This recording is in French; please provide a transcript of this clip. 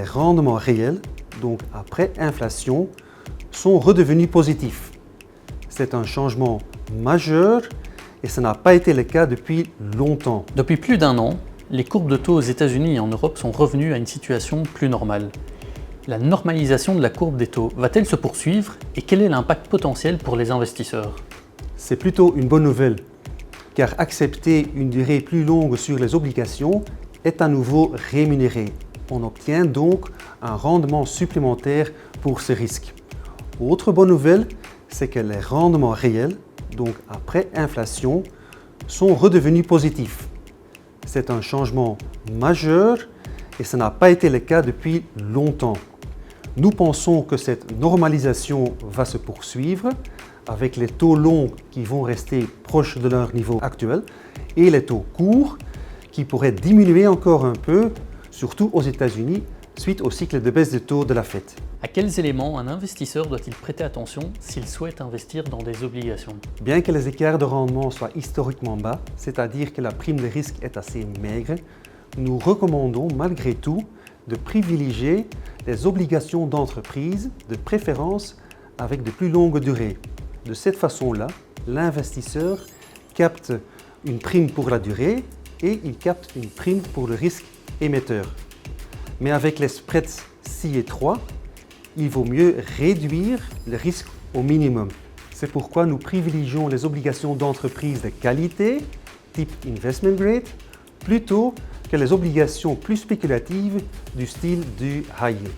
les rendements réels, donc après inflation, sont redevenus positifs. C'est un changement majeur et ça n'a pas été le cas depuis longtemps. Depuis plus d'un an, les courbes de taux aux États-Unis et en Europe sont revenues à une situation plus normale. La normalisation de la courbe des taux va-t-elle se poursuivre et quel est l'impact potentiel pour les investisseurs? C'est plutôt une bonne nouvelle, car accepter une durée plus longue sur les obligations est à nouveau rémunéré. On obtient donc un rendement supplémentaire pour ce risque. Autre bonne nouvelle, c'est que les rendements réels, donc après inflation, sont redevenus positifs. C'est un changement majeur et ça n'a pas été le cas depuis longtemps. Nous pensons que cette normalisation va se poursuivre avec les taux longs qui vont rester proches de leur niveau actuel et les taux courts qui pourraient diminuer encore un peu, surtout aux États-Unis, suite au cycle de baisse des taux de la Fed. À quels éléments un investisseur doit-il prêter attention s'il souhaite investir dans des obligations? Bien que les écarts de rendement soient historiquement bas, c'est-à-dire que la prime de risque est assez maigre, nous recommandons malgré tout de privilégier les obligations d'entreprise, de préférence avec de plus longues durées. De cette façon-là, l'investisseur capte une prime pour la durée et il capte une prime pour le risque émetteur. Mais avec les spreads si étroits, il vaut mieux réduire le risque au minimum. C'est pourquoi nous privilégions les obligations d'entreprise de qualité, type investment grade, plutôt que les obligations plus spéculatives du style du high yield.